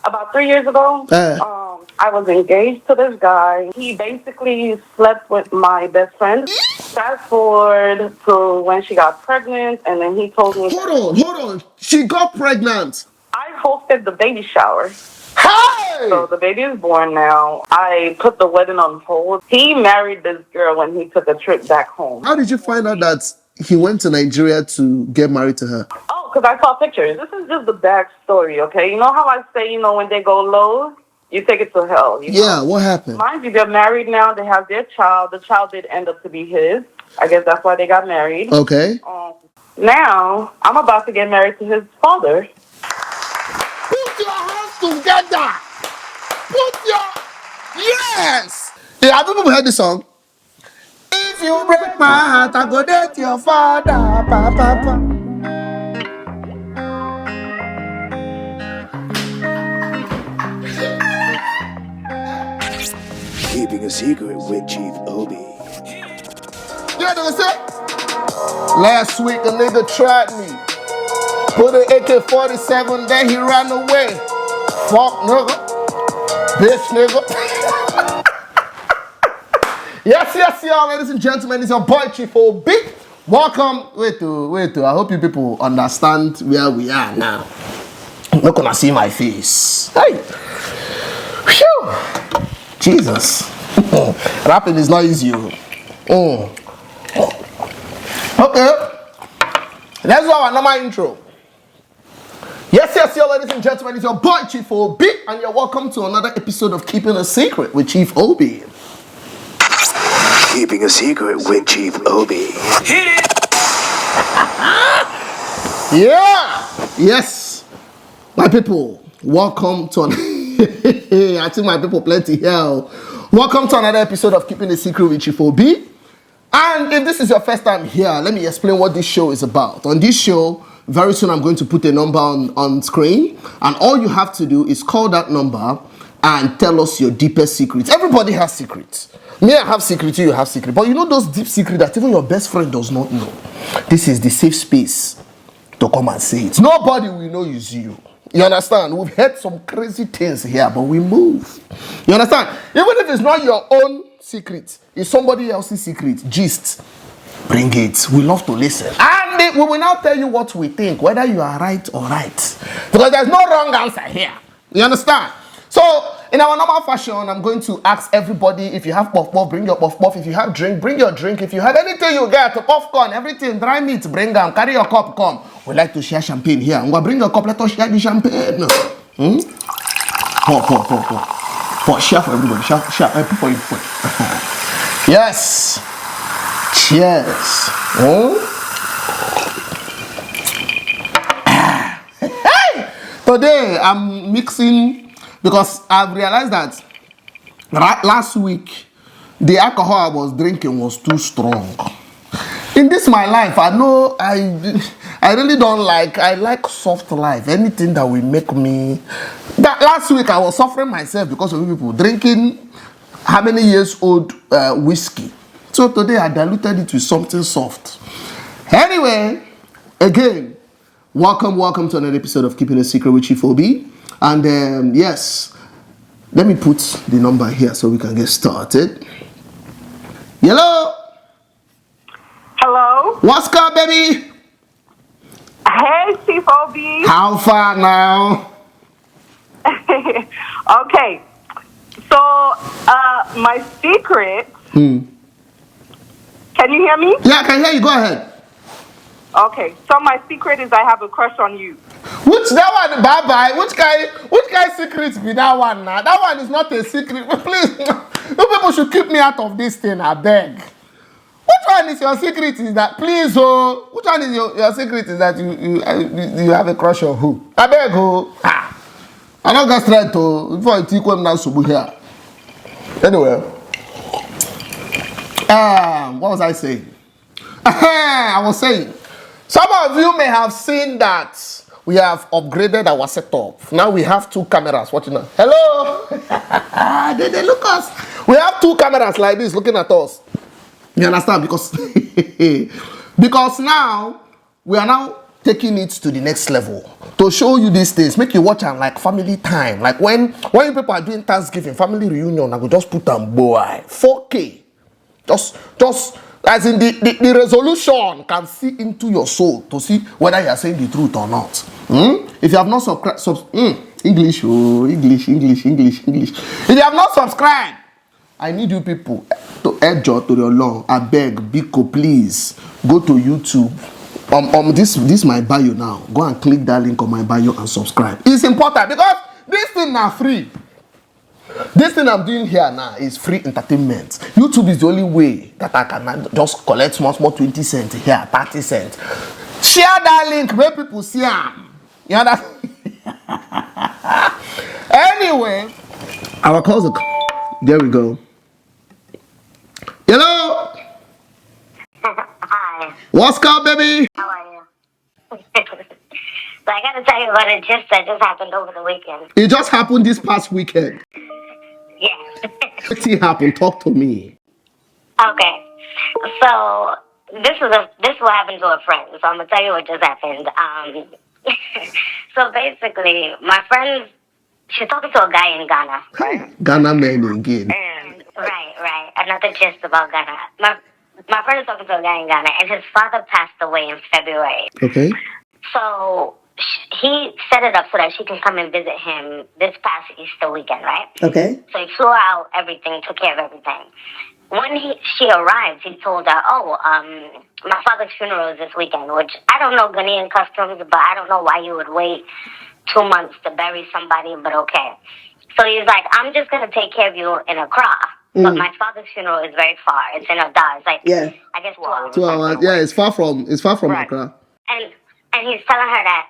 About 3 years ago, I was engaged to this guy. He basically slept with my best friend. Fast forward to when she got pregnant, and then he told me... Hold on. She got pregnant. I hosted the baby shower. Hey! So the baby is born now. I put the wedding on hold. He married this girl when he took a trip back home. How did you find out that he went to Nigeria to get married to her? Oh, because I saw pictures. This is just the backstory, okay? You know how I say, when they go low, you take it to hell. Yeah, what happened? Mind you, they're married now. They have their child. The child did end up to be his. I guess that's why they got married. Okay. Now, I'm about to get married to his father. Put your hands together. Yes! Yeah, have you ever heard this song? If you break my heart, I go date your father. Pa, pa, pa. Keeping a secret with Chief Obi. You know what I'm saying? Last week a nigga tried me. Put an AK-47, then he ran away. Fuck nigga. Bitch nigga. Yes, y'all, ladies and gentlemen, it's your boy Chief Obi. Welcome. Wait. I hope you people understand where we are now. I'm not gonna see my face. Hey. Whew. Jesus. Rapping is not easy. Okay. Let's do our normal intro. Yes, y'all, ladies and gentlemen, it's your boy Chief Obi, and you're welcome to another episode of Keeping a Secret with Chief Obi. Keeping a secret with Chief Obi. Hit it! Yeah! Yes! My people, welcome to I think my people plenty here. Welcome to another episode of Keeping a Secret with Chief Obi. And if this is your first time here, let me explain what this show is about. On this show, very soon I'm going to put a number on screen, and all you have to do is call that number and tell us your deepest secrets. Everybody has secrets. Me, I have secrets, you have secrets. But you know those deep secrets that even your best friend does not know. This is the safe space to come and say it. Nobody will know it's you. You understand? We've heard some crazy things here, but we move. You understand? Even if it's not your own secret, it's somebody else's secret, gist, bring it. We love to listen. And we will now tell you what we think, whether you are right or right. Because there's no wrong answer here. You understand? So, in our normal fashion, I'm going to ask everybody, if you have puff-puff, bring your puff-puff. If you have drink, bring your drink. If you have anything you get, popcorn, everything, dry meat, bring them. Carry your cup, come. We like to share champagne here. I'm going to bring your cup, let us share the champagne. Pour, share for everybody. Share. Pour. Yes. Cheers. Hey! Today, I'm mixing... Because I've realized that last week, the alcohol I was drinking was too strong. In this my life, I know I really don't like, I like soft life. Anything that will make me... That last week, I was suffering myself because of people drinking how many years old whiskey. So today, I diluted it with something soft. Anyway, again, welcome to another episode of Keeping a Secret with Chief Obi. And yes, let me put the number here so we can get started. Hello? Hello? What's up, baby? Hey, Chief Obi. How far now? Okay. So, my secret... Can you hear me? Yeah, I can hear you. Go ahead. Okay. So, my secret is I have a crush on you. Which that one, bye-bye. Which guy secret be that one now? That one is not a secret. Please, you people should keep me out of this thing, I beg. Which one is your secret is that? Please, which one is your secret is that you have a crush on who? I beg, I don't get straight to before I take them now subu here. Anyway, what was I saying? I was saying, some of you may have seen that we have upgraded our setup. Now we have 2 cameras watching us. Hello! they look us. We have 2 cameras like this looking at us. You understand? Because now we are now taking it to the next level to show you these things. Make you watch am like family time. Like when you people are doing Thanksgiving, family reunion, I go just put am boy 4K. Just as in the resolution can see into your soul to see whether you are saying the truth or not. If you have not subscribed, English. If you have not subscribed, I need you people to edge to your law. I beg, Biko, please go to YouTube. This my bio now. Go and click that link on my bio and subscribe. It's important because this thing now free. This thing I'm doing here now is free entertainment. YouTube is the only way that I can just collect small 20 cents here, 30 cents. Share that link, make people see them. You understand? Anyway, our calls. There we go. Hello. Hi. What's up, baby? How are you? So I gotta tell you about a gist that just happened over the weekend. It just happened this past weekend. Yeah. What happened? Talk to me. Okay. So this what happened to a friend. So I'm gonna tell you what just happened. So basically, my friend, she's talking to a guy in Ghana. Right? Ghana man again. And right. Another gist about Ghana. My friend is talking to a guy in Ghana, and his father passed away in February. Okay. So he set it up so that she can come and visit him this past Easter weekend, right? Okay. So he flew out everything, took care of everything. When she arrived, he told her, my father's funeral is this weekend, which I don't know Ghanaian customs, but I don't know why you would wait 2 months to bury somebody, but okay. So he's like, I'm just going to take care of you in Accra. But my father's funeral is very far. It's in Ada. It's like, I guess 2 hours. 2 hours. Yeah, it's far from right. Accra. And he's telling her that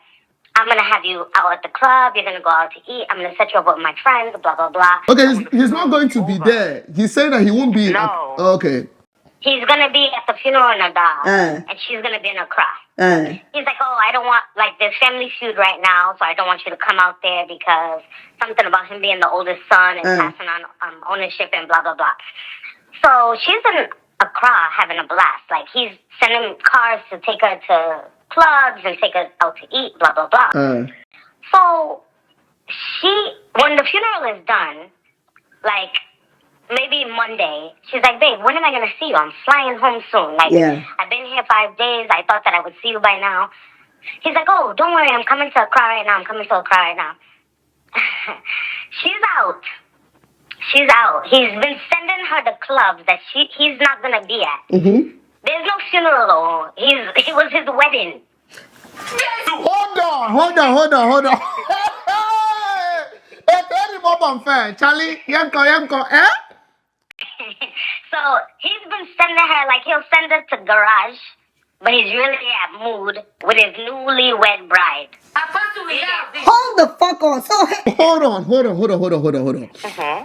I'm going to have you out at the club. You're going to go out to eat. I'm going to set you up with my friends, blah, blah, blah. Okay, he's not going to be there. He's saying that he won't be. No. Okay. He's going to be at the funeral in Ada. And she's going to be in Accra. He's like, I don't want, there's family feud right now, so I don't want you to come out there because something about him being the oldest son and passing on ownership and blah, blah, blah. So she's in Accra having a blast. Like, he's sending cars to take her to clubs and take her out to eat, blah, blah, blah. So when the funeral is done, like, maybe Monday, she's like, babe, when am I going to see you? I'm flying home soon. Like, I've been here 5 days. I thought that I would see you by now. He's like, oh, don't worry. I'm coming to Accra right now. She's out. He's been sending her the clubs that he's not going to be at. Mm-hmm. There's no funeral, though. It was his wedding. Hold on. Charlie, yanko, eh? So he's been sending her, he'll send her to garage, but he's really at mood with his newlywed bride. Hold the fuck on. So hold on.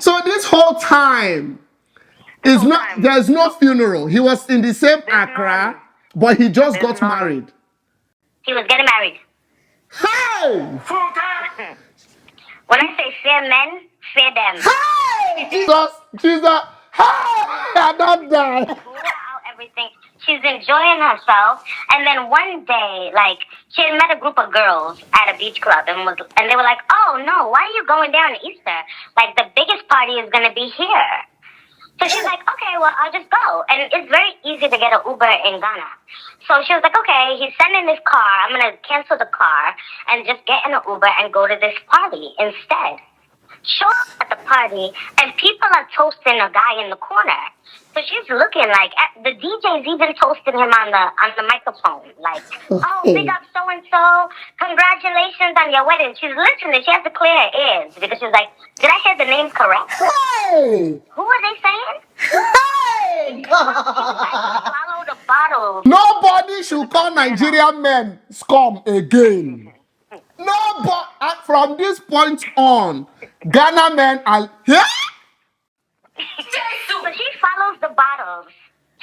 So this whole time there's no funeral. He was in the same Accra, but he just got married. He was getting married. How? When I say fair men, fear them. Hey! Jesus. Hey! I don't die. Blew out everything. She's enjoying herself. And then one day, she had met a group of girls at a beach club and they were like, oh no, why are you going down to Easter? The biggest party is going to be here. So she's like, okay, well, I'll just go. And it's very easy to get an Uber in Ghana. So she was like, okay, he's sending this car. I'm going to cancel the car and just get in an Uber and go to this party instead. Show up at the party, and people are toasting a guy in the corner. So she's looking the DJ's even toasting him on the microphone. Big up so-and-so. Congratulations on your wedding. She's listening. She has to clear her ears because she's like, did I hear the name correct? Hey! Who are they saying? Hey! Swallow the bottle. Nobody should call Nigerian men scum again. Nobody, from this point on, Ghana men are... Yeah? So she follows the bottles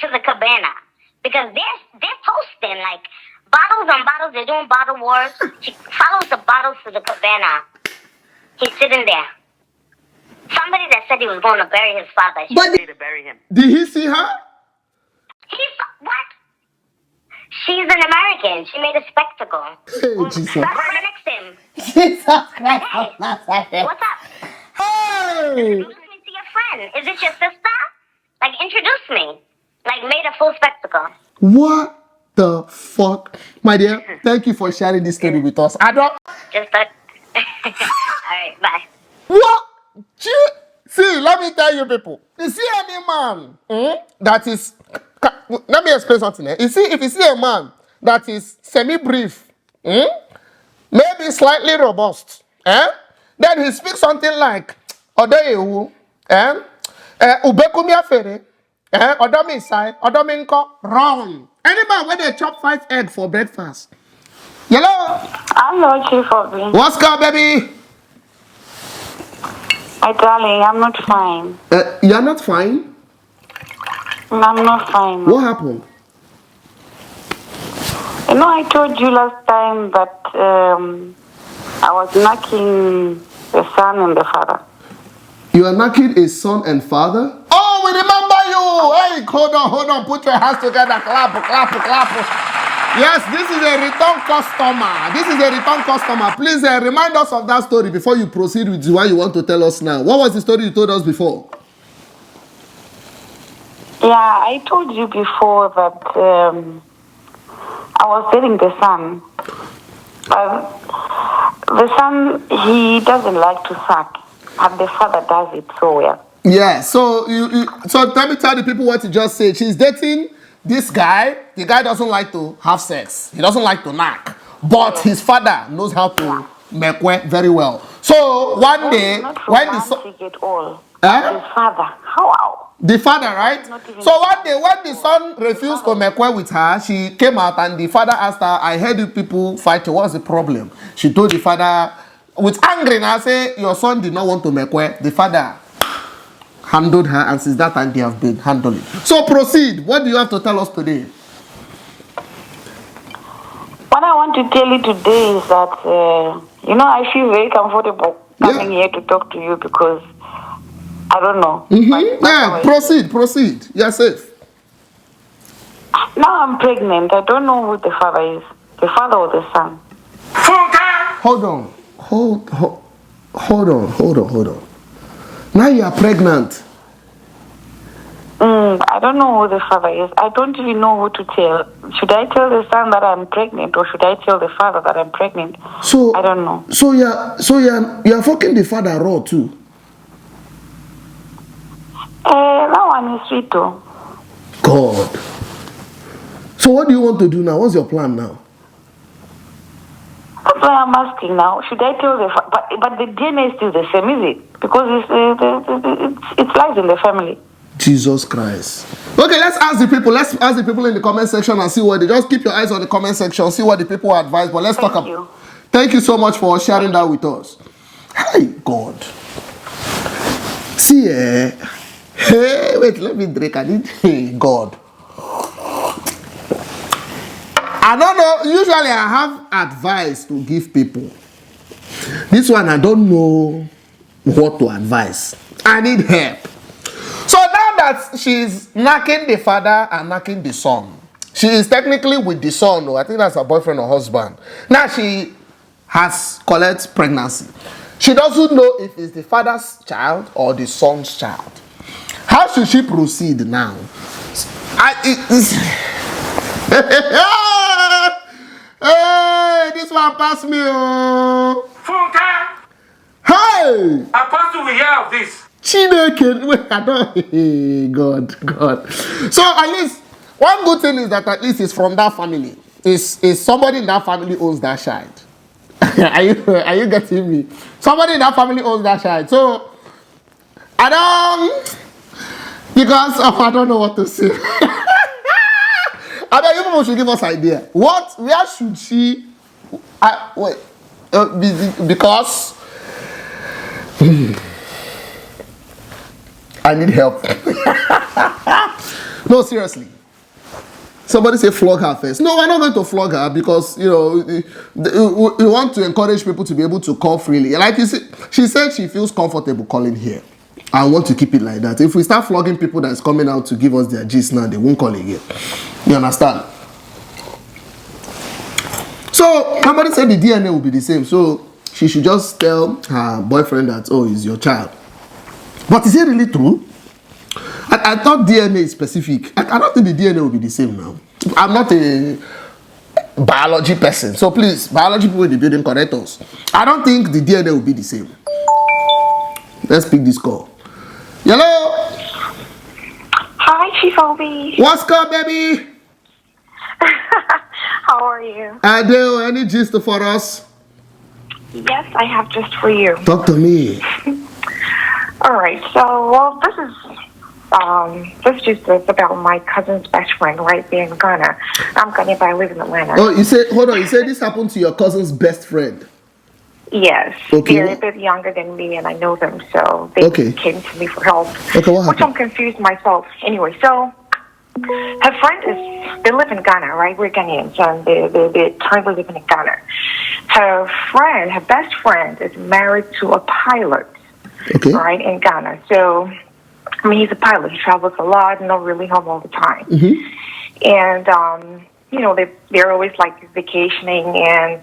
to the cabana because they're toasting bottles on bottles. They're doing bottle wars. She follows the bottles to the cabana. He's sitting there. Somebody that said he was going to bury his father. She But to bury him. Did he see her? What? She's an American. She made a spectacle. Hey, Jesus. Stop right next to him. Jesus Christ. Hey, what's up? Hey! Introduce me to your friend. Is it your sister? Like, introduce me. Like, made a full spectacle. What the fuck? My dear, thank you for sharing this story with us. I don't... Just thought. Alright, bye. What? See, let me tell you people. You see any man that is... Let me explain something. You see, if you see a man that is semi-brief, maybe slightly robust, then he speaks something like, Odoyewu, Ubekumia Fere, Odomi Sai, Odominko, wrong. Any man when they chop 5 eggs for breakfast. Hello? Hello, Chief Obi. What's up, baby? My darling, I'm not fine. You're not fine? I'm not fine. What happened? You know, I told you last time that I was knocking the son and the father. You are knocking a son and father? Oh, we remember you! Hey, hold on. Put your hands together. Clap. Yes, this is a return customer. Please remind us of that story before you proceed with what you want to tell us now. What was the story you told us before? Yeah, I told you before that I was dating the son. The son, he doesn't like to suck, and the father does it so well. Yeah, so so let me tell the people what you just said. She's dating this guy. The guy doesn't like to have sex. He doesn't like to knock. But his father knows how to make very well. So one day, when the son... His father, how? The father, right? So one day, when the son refused to make with her, she came out and the father asked her, I heard you people fight. What's the problem? She told the father, with anger, and I say, your son did not want to make way. The father handled her, and since that time, they have been handling. So proceed. What do you have to tell us today? What I want to tell you today is that, I feel very comfortable coming here to talk to you because I don't know. Yeah, proceed. You're safe. Now I'm pregnant. I don't know who the father is. The father or the son. Hold on. Now you are pregnant. I don't know who the father is. I don't even know who to tell. Should I tell the son that I'm pregnant or should I tell the father that I'm pregnant? So I don't know. So you're fucking the father raw too. That one is sweet too. God. So what do you want to do now? What's your plan now? That's why I'm asking now. Should I tell the but the DNA is still the same, is it? Because it lies in the family. Jesus Christ. Okay, let's ask the people. Let's ask the people in the comment section and see what they just keep your eyes on the comment section, see what the people advise. But let's talk about. Thank you so much for sharing that with us. Hey, God. See, hey, wait, let me drink. I need, hey, God. I don't know. Usually I have advice to give people. This one, I don't know what to advise. I need help. So now that she's knocking the father and knocking the son, she is technically with the son, or I think that's her boyfriend or husband. Now she has collected pregnancy. She doesn't know if it's the father's child or the son's child. How should she proceed now? Hey, this one passed me. Oh. Hey! Apostle, we hear of this. Chineke, wait, I don't. Hey, God. So at least one good thing is that at least it's from that family. Is somebody in that family owns that child. Are you getting me? Somebody in that family owns that child. So I don't know what to say. I mean, you people should give us idea. Where should she? Because I need help. No, seriously. Somebody say flog her first. No, we're not going to flog her because, we want to encourage people to be able to call freely. Like you see, she said she feels comfortable calling here. I want to keep it like that. If we start flogging people that's coming out to give us their gist now, they won't call again. You understand? So somebody said the DNA will be the same. So she should just tell her boyfriend that, oh, it's your child. But is it really true? I thought DNA is specific. I don't think the DNA will be the same now. I'm not a biology person. So please, biology people in the building, correct us. I don't think the DNA will be the same. Let's pick this call. Hello? Hi, Chief Obi. What's up, baby? How are you? Adele, any gist for us? Yes, I have just for you. Talk to me. All right. So, well, this just is about my cousin's best friend right there in Ghana. I'm Ghanaian, but I live in Atlanta. Oh, you said, hold on, you said this happened to your cousin's best friend? Yes. Okay. They're a bit younger than me, and I know them, so they came to me for help. Okay, what happened? Which I'm confused myself. Anyway, so her friend they live in Ghana, right? We're Ghanaians, and they're currently living in Ghana. Her best friend, is married to a pilot, right, in Ghana. So, I mean, he's a pilot. He travels a lot, not really home all the time. Mm-hmm. And, they're always, like, vacationing, and,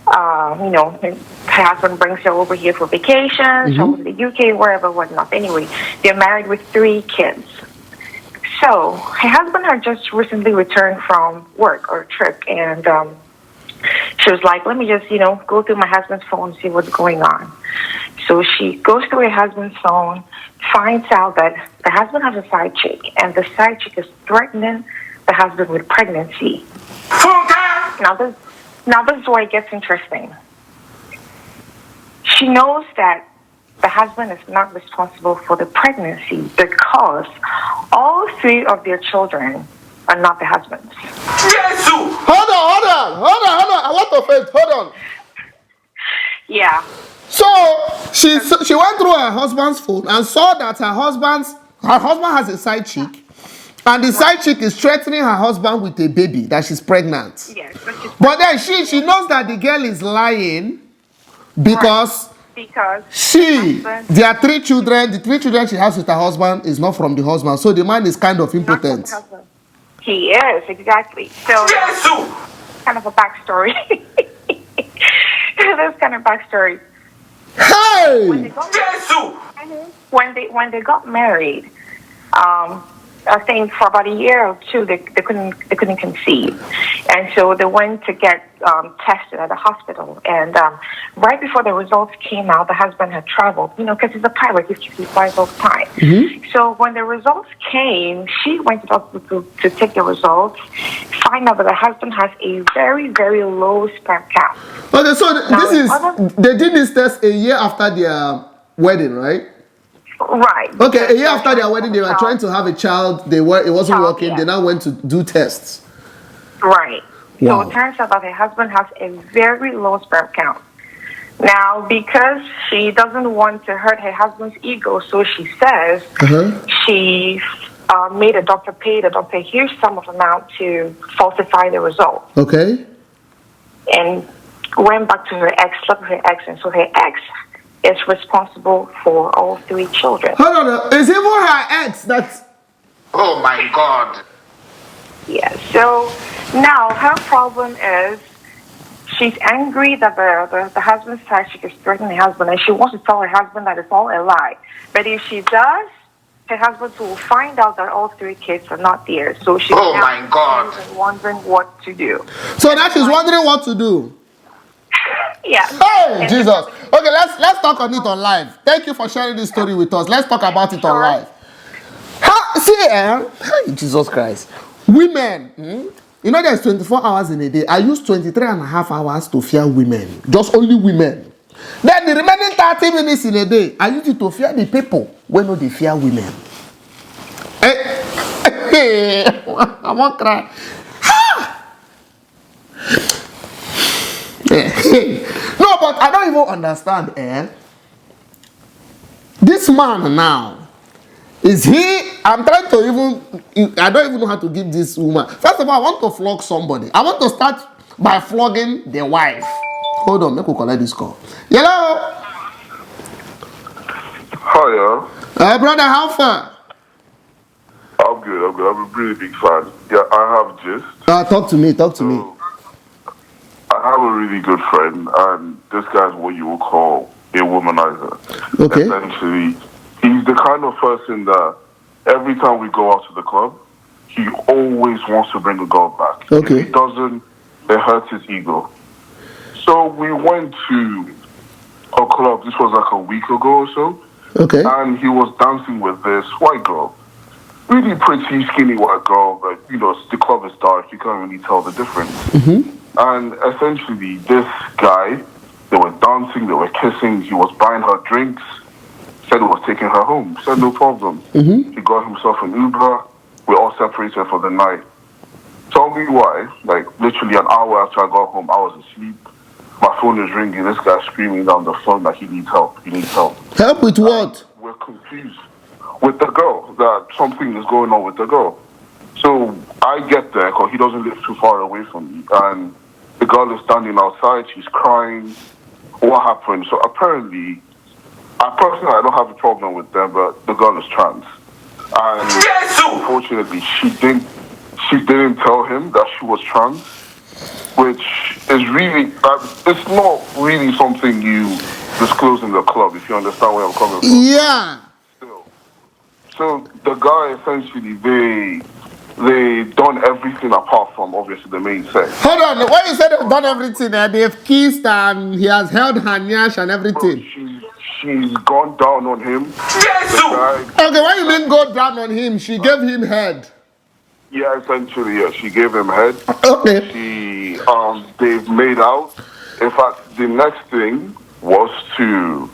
her husband brings her over here for vacations, over to the UK, wherever, whatnot. Anyway, they're married with 3 kids. So, her husband had just recently returned from work or a trip, and she was like, let me just, go through my husband's phone and see what's going on. So she goes through her husband's phone, finds out that the husband has a side chick, and the side chick is threatening the husband with pregnancy. Now this is where it gets interesting. She knows that the husband is not responsible for the pregnancy because all 3 of their children are not the husband's. Yes! Hold on. I want to faint. Hold on. Yeah. So she went through her husband's phone and saw that her husband has a side chick, and the side chick is threatening her husband with a baby that she's pregnant. Yes. But then she knows that the girl is lying because there are 3 children. The 3 children she has with her husband is not from the husband, so the man is kind of impotent. He is, exactly. So kind of a backstory. That's kind of backstory. Hey! When they got married, I think for about a year or 2 they couldn't conceive, and so they went to get tested at the hospital. And right before the results came out, the husband had traveled, because he's a pilot, he flies all the time. Mm-hmm. So when the results came, she went to the hospital to take the results, find out that the husband has a very, very low sperm count. Okay, so they did this test a year after their wedding, right? Right. Okay, a year after their wedding, they were trying to have a child. It wasn't working. Yeah. They now went to do tests. Right. Wow. So it turns out that her husband has a very low sperm count. Now, because she doesn't want to hurt her husband's ego, so she says she made a doctor pay the doctor a huge sum of amount to falsify the results. Okay. And went back to her ex, slept with her ex, and so her ex is responsible for all 3 children. Hold on, is even her ex that's... Oh my God. Yeah, so now her problem is she's angry that the husband's side chick is threatening her husband, and she wants to tell her husband that it's all a lie. But if she does, her husband will find out that all 3 kids are not there. So she's wondering what to do. So now she's wondering what to do. Yeah. Hey, Jesus. Okay, let's talk on it on live. Thank you for sharing this story with us. Let's talk about it on live. Hey, Jesus Christ. Women, there's 24 hours in a day. I use 23 and a half hours to fear women. Just only women. Then the remaining 30 minutes in a day, I use it to fear the people when they fear women. Hey, I won't cry. No, but I don't even understand, This man now, is he... I'm trying to I don't even know how to give this woman... First of all, I want to flog somebody. I want to start by flogging the wife. Hold on, make me collect this call. Hello? Hiya. Brother, how far? I'm good. I'm a really big fan. Yeah, I have gist. Talk to me. I have a really good friend, and this guy's what you would call a womanizer. Okay. Essentially, he's the kind of person that every time we go out to the club, he always wants to bring a girl back. Okay. If he doesn't, it hurts his ego. So we went to a club, this was like a week ago or so, Okay. and he was dancing with this white girl. Really pretty, skinny white girl, but, you know, the club is dark, you can't really tell the difference. And essentially, this guy, they were dancing, they were kissing, he was buying her drinks, said he was taking her home, said no problem. He got himself an Uber, we all separated for the night. Tell me why, like literally an hour after I got home, I was asleep. My phone is ringing, this guy screaming down the phone that he needs help, Help with what? We're confused with the girl, that something is going on with the girl. So I get there, because he doesn't live too far away from me, and the girl is standing outside, she's crying. What happened? So apparently, I don't have a problem with them, but the girl is trans. And unfortunately, she didn't tell him that she was trans, which is really, it's not really something you disclose in the club, if you understand where I'm coming from. Yeah. So the guy, essentially, they done everything apart from, obviously, the main sex. Hold on, when you said they've done everything, they've kissed and he has held her nyash and everything. She's gone down on him. Okay, what you mean go down on him? She gave him head. Yeah, essentially, yeah, she gave him head. Okay. They've made out. In fact, the next thing was to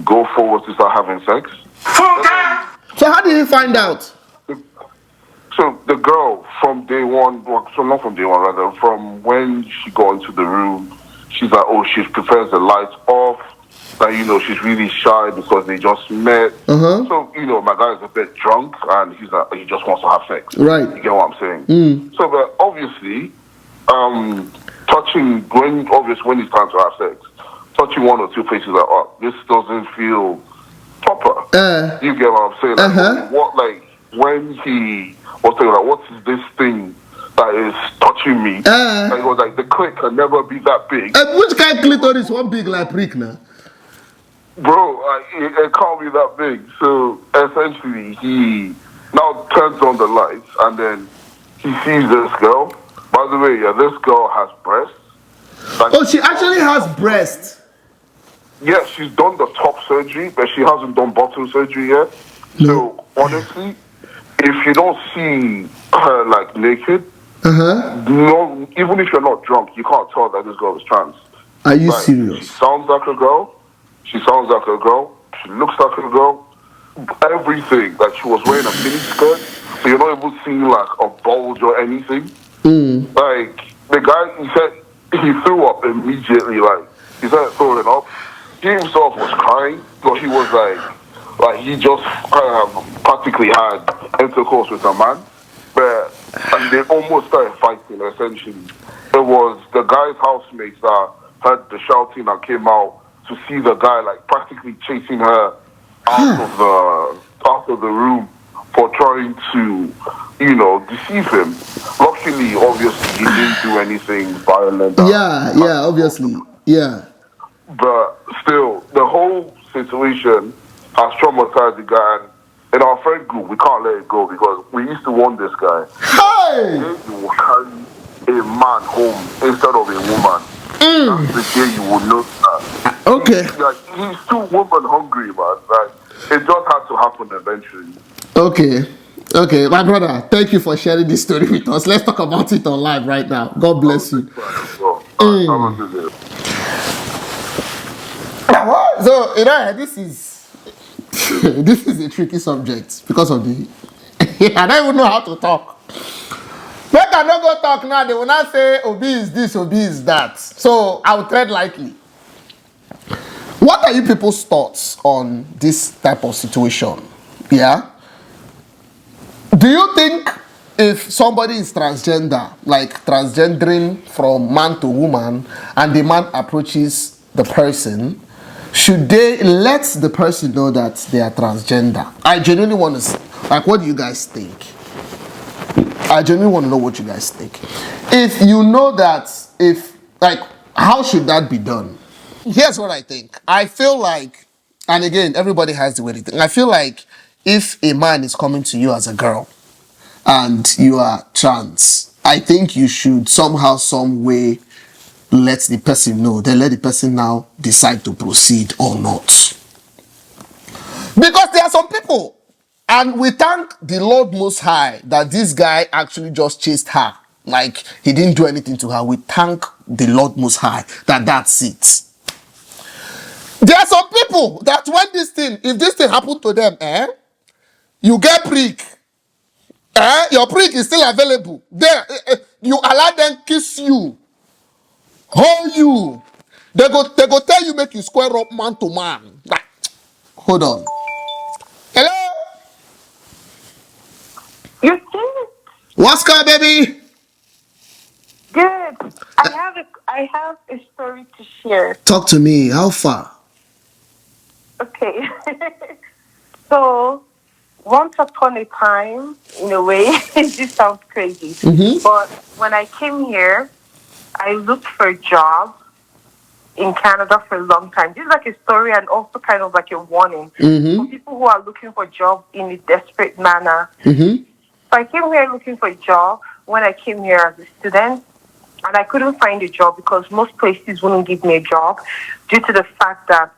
go forward to start having sex. So how did you find out? So the girl from day one, so not from day one, rather, from when she got into the room, she's like, oh, she prefers the lights off. That, you know, she's really shy because they just met. So, you know, my guy is a bit drunk and he just wants to have sex. Right. You get what I'm saying? So, but obviously, when it's time to have sex, touching one or two places like, oh, this doesn't feel proper. You get what I'm saying? Like, when he was saying, like, what is this thing that is touching me? And he was like, the clit can never be that big. Which kind of clitoris one big like prick now? Bro, it can't be that big. So essentially, he now turns on the lights and then he sees this girl. By the way, yeah, this girl has breasts. Like, oh, she actually has breasts. Yeah, she's done the top surgery, but she hasn't done bottom surgery yet. No. So honestly, if you don't see her like naked, no, even if you're not drunk, you can't tell that this girl is trans. Are you like, serious? She sounds like a girl. She sounds like a girl. She looks like a girl. Everything. Like she was wearing a mini skirt, so you're not even seeing like a bulge or anything. Like the guy, he said he threw up immediately. Like he started throwing up. He himself was crying, so he was like he just practically had intercourse with a man, and they almost started fighting. Essentially, it was the guy's housemates that heard the shouting and came out to see the guy like practically chasing her out of the room for trying to, you know, deceive him. Luckily, obviously, he didn't do anything violent. Yeah, obviously, yeah. But still, the whole situation has traumatized the guy. And in our friend group, we can't let it go because we used to want this guy. Hey! You will carry a man home instead of a woman. That's the day you will know that. Okay. He's too woman hungry, man. Like, it just had to happen eventually. Okay, my brother, thank you for sharing this story with us. Let's talk about it on live right now. God bless you. So, you know, this is a tricky subject because of the I don't even know how to talk. Make I don't go talk now, they will not say Obi is this, Obi is that. So I will tread lightly. What are you people's thoughts on this type of situation? Yeah? Do you think if somebody is transgender, like transgendering from man to woman, and the man approaches the person, should they let the person know that they are transgender? I genuinely want to, like, what do you guys think? I genuinely want to know what you guys think. If you know that if Like, how should that be done? Here's what I think. I feel like, and again, everybody has the way they think. I feel like if a man is coming to you as a girl and you are trans, I think you should somehow, some way let the person know. Then let the person now decide to proceed or not. Because there are some people, and we thank the Lord Most High that this guy actually just chased her. Like, he didn't do anything to her. We thank the Lord Most High that that's it. There are some people that when if this thing happened to them, you get prick. Your prick is still available. There, you allow them kiss you, hold you. They go tell you make you square up man to man. Like, hold on. Hello? You see? What's good, baby? Good. I have a story to share. Talk to me. How far? Okay. So, once upon a time, in a way, this sounds crazy, but when I came here, I looked for a job in Canada for a long time. This is like a story and also kind of like a warning for people who are looking for a job in a desperate manner. So I came here looking for a job when I came here as a student, and I couldn't find a job because most places wouldn't give me a job due to the fact that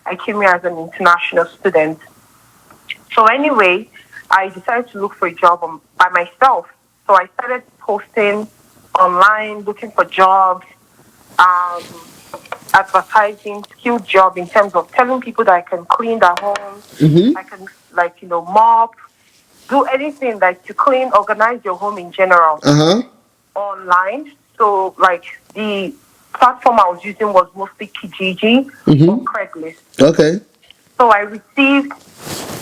I came here as an international student. So anyway, I decided to look for a job by myself. So I started posting online, looking for jobs, advertising skilled job in terms of telling people that I can clean their homes, I can mop, do anything like to clean, organize your home in general online. So like the platform I was using was mostly Kijiji or Craigslist. Okay. So I received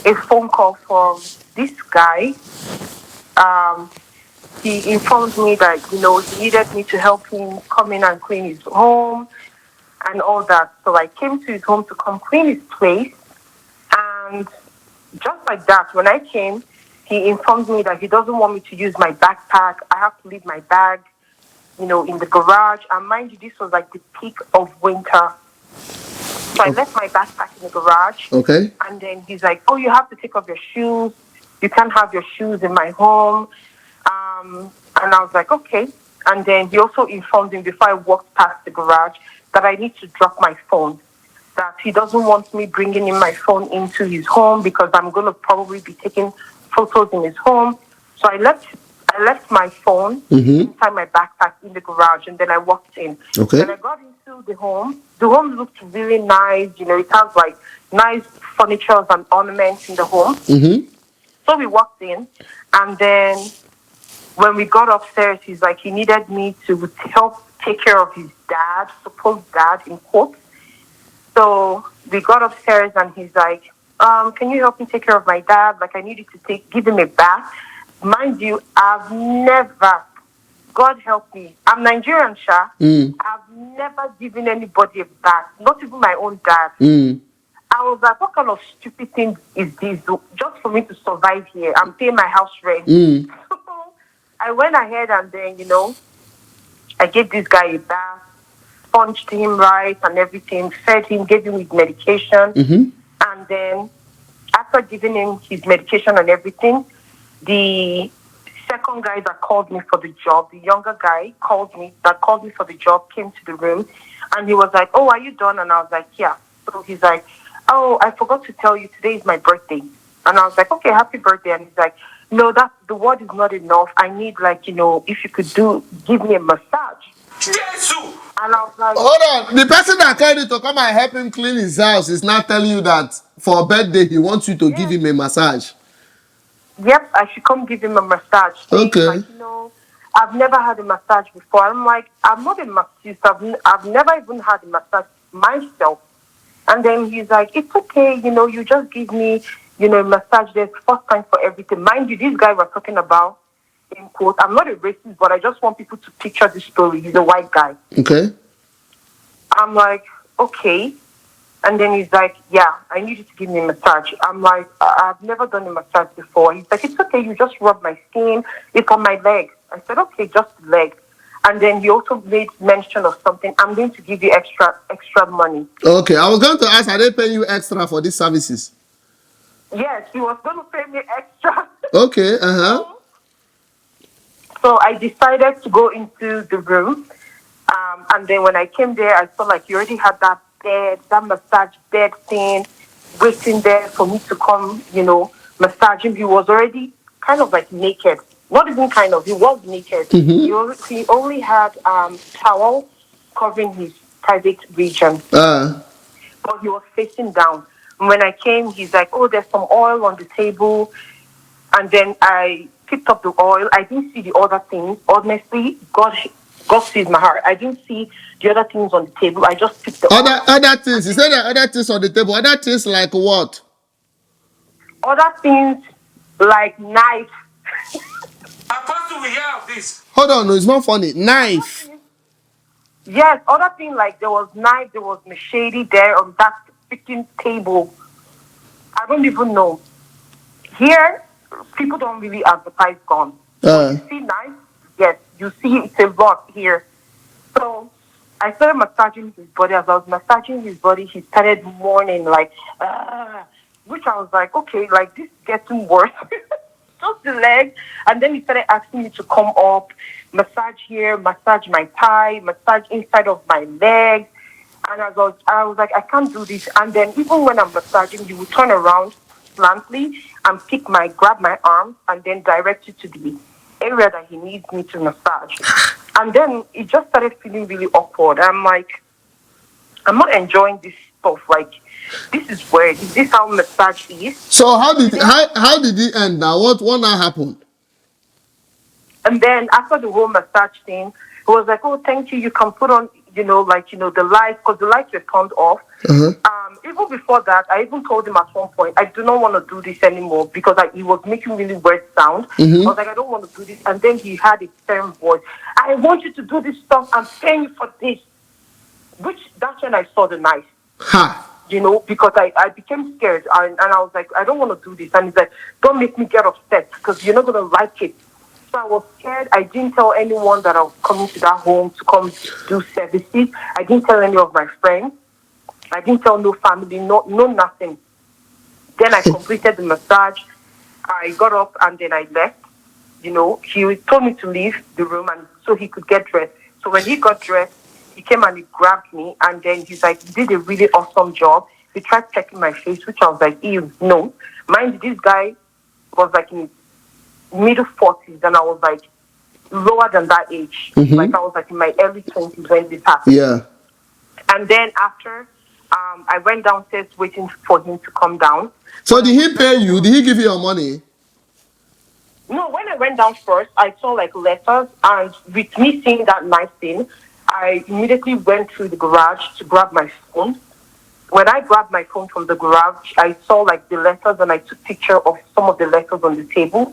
a phone call from this guy. He informed me that, he needed me to help him come in and clean his home and all that. So I came to his home to come clean his place. And just like that, when I came, he informed me that he doesn't want me to use my backpack. I have to leave my bag, in the garage. And mind you, this was like the peak of winter. So I left my backpack in the garage. Okay. And then he's like, oh, you have to take off your shoes. You can't have your shoes in my home. And I was like, okay. And then he also informed me before I walked past the garage that I need to drop my phone. That he doesn't want me bringing in my phone into his home because I'm going to probably be taking photos in his home. So I left my phone inside my backpack in the garage, and then I walked in. Okay. Then I got into the home. The home looked really nice. It has like nice furniture and ornaments in the home. So we walked in, and then when we got upstairs, he's like, he needed me to help take care of his dad, supposed dad, in quotes. So we got upstairs, and he's like, can you help me take care of my dad? Like, I needed to give him a bath. Mind you, I've never, God help me, I'm Nigerian, Sha. I've never given anybody a bath, not even my own dad. I was like, what kind of stupid thing is this? Just for me to survive here, I'm paying my house rent. So I went ahead and then, I gave this guy a bath, sponged him right and everything, fed him, gave him his medication. And then after giving him his medication and everything, the second guy that called me for the job, the younger guy called me for the job, came to the room, and he was like, oh, are you done? And I was like, yeah. So he's like, oh, I forgot to tell you, today is my birthday. And I was like, okay, happy birthday. And he's like, no, the word is not enough. I need, if you could give me a massage. And I was like, Hold on. The person that called you to come and help him clean his house is not telling you that for a birthday he wants you to give him a massage. Yep, I should come give him a massage. Okay. I've never had a massage before. I'm like, I'm not a masseuse. I've never even had a massage myself. And then he's like, it's okay, you just give me, a massage. There's first time for everything. Mind you, this guy we're talking about, in quote, I'm not a racist, but I just want people to picture this story. He's a white guy. Okay. I'm like, okay. And then he's like, yeah, I need you to give me a massage. I'm like, I've never done a massage before. He's like, it's okay, you just rub my skin. It's on my leg. I said, okay, just the leg. And then he also made mention of something. I'm going to give you extra money. Okay, I was going to ask, are they paying you extra for these services? Yes, he was going to pay me extra. Okay, So I decided to go into the room. And then when I came there, I saw like you already had that bed, that massage bed thing, waiting there for me to come, massage him. He was already kind of like naked. Not even kind of, he was naked. He only had towel covering his private region. But he was facing down. When I came, he's like, oh, there's some oil on the table. And then I picked up the oil. I didn't see the other things. Honestly, God sees my heart. I didn't see the other things on the table. I just picked the oil. Other things. You said there are other things on the table. Other things like what? Other things like knife. Apostle, we hear of this. Hold on, no, it's not funny. Knife. Yes, other thing like there was knife, there was machete there on that freaking table. I don't even know. Here, people don't really advertise guns. You see knife? Yes, you see it's a lot here. So I started massaging his body. As I was massaging his body, he started moaning like, which I was like, okay, like this is getting worse. Just the leg. And then he started asking me to come up, massage here, massage my thigh, massage inside of my leg. And I was like, I can't do this. And then even when I'm massaging, he would turn around slantly and grab my arm and then direct it to the area that he needs me to massage. And then it just started feeling really awkward. I'm like, I'm not enjoying this stuff. Like, this is weird. Is this how massage is? So how did it end now? What now happened? And then after the whole massage thing, he was like, oh, thank you. You can put on, the lights, because the lights were turned off. Even before that, I even told him at one point, I do not want to do this anymore because he was making really weird sound. I was like, I don't want to do this. And then he had a firm voice. I want you to do this stuff. I'm paying you for this. That's when I saw the knife. Because I became scared. And I was like, I don't want to do this. And he's like, don't make me get upset because you're not going to like it. So I was scared. I didn't tell anyone that I was coming to that home to come do services. I didn't tell any of my friends. I didn't tell no family, no nothing. Then I completed the massage. I got up and then I left. He told me to leave the room and so he could get dressed. So when he got dressed, he came and he grabbed me and then he's like, you did a really awesome job. He tried checking my face, which I was like, ew, no. Mind you, this guy was like in middle 40s and I was like lower than that age. Like I was like in my early 20s when this happened. Yeah. And then after, I went downstairs waiting for him to come down. So did he pay you? Did he give you your money? No, when I went down first, I saw like letters, and with me seeing that nice thing, I immediately went through the garage to grab my phone. When I grabbed my phone from the garage, I saw like the letters, and I took picture of some of the letters on the table.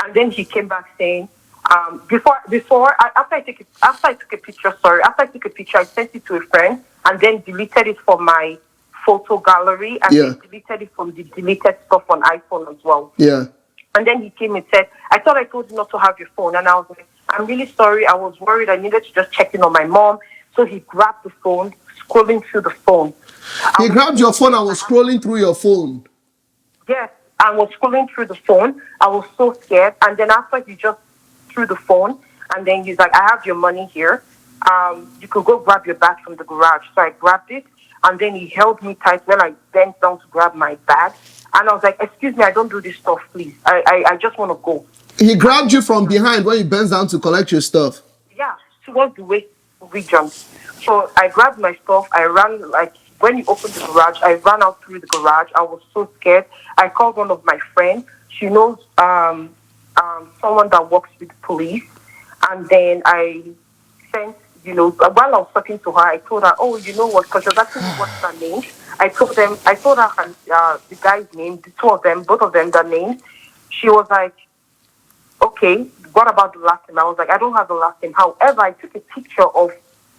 And then he came back saying, after I took a picture, I sent it to a friend and then deleted it from my photo gallery and then deleted it from the deleted stuff on iPhone as well. Yeah. And then he came and said, I thought I told you not to have your phone. And I was like, I'm really sorry. I was worried. I needed to just check in on my mom. So he grabbed the phone, scrolling through the phone. He grabbed your phone and was scrolling through your phone. Yes, I was scrolling through the phone. I was so scared. And then after he just threw the phone, and then he's like, I have your money here. You could go grab your bag from the garage. So I grabbed it, and then he held me tight when I bent down to grab my bag. And I was like, excuse me, I don't do this stuff, please. I just want to go. He grabbed you from behind when you bent down to collect your stuff. Yeah, towards the waist region. So I grabbed my stuff. I ran, like, when he opened the garage, I ran out through the garage. I was so scared. I called one of my friends. She knows someone that works with the police. And then I sent, while I was talking to her, I told her, oh, you know what, because she was asking me what's her name. I told her the guy's name, the two of them, both of them, their names. She was like, okay, what about the last name? I was like, I don't have the last name. However, I took a picture of,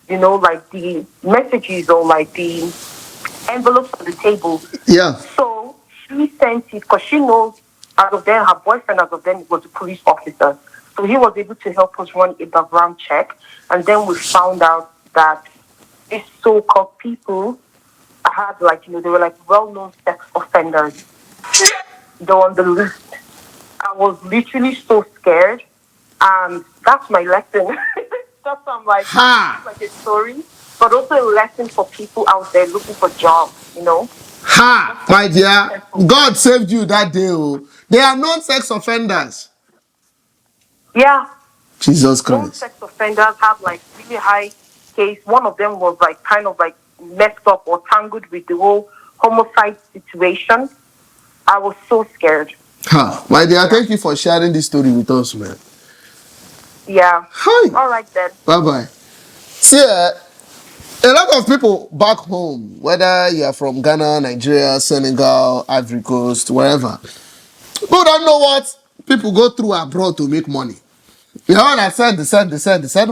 like the messages or like the envelopes on the table. Yeah. So she sent it because she knows out of them, her boyfriend out of them was a police officer. So he was able to help us run a background check. And then we found out that these so-called people had they were like well-known sex offenders. They were on the list. I was literally so scared. And that's my lesson. That's I'm like, Ha! like a story, but also a lesson for people out there looking for jobs, Ha! My dear, God saved you that day. Oh. They are non-sex offenders. Yeah. Jesus Christ. Non-sex offenders have like really high case. One of them was like kind of like messed up or tangled with the whole homicide situation. I was so scared. Ha! My dear, thank you for sharing this story with us, man. Yeah. Hi. All right then. Bye-bye. See, a lot of people back home, whether you are from Ghana, Nigeria, Senegal, Ivory Coast, wherever, people don't know what people go through abroad to make money. You know what I said? They send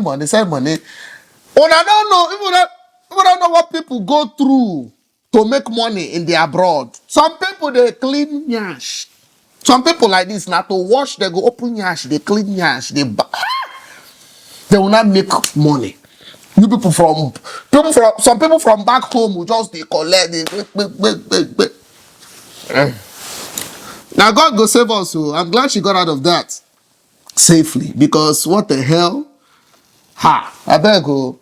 money. When I don't know, people don't know what people go through to make money in the abroad. Some people, they clean yash. Some people like this, now to wash, they go open yash, they clean yash, they will not make money. You some people from back home will just they collect, Now God go save us. So I'm glad she got out of that safely, because what the hell? I better go.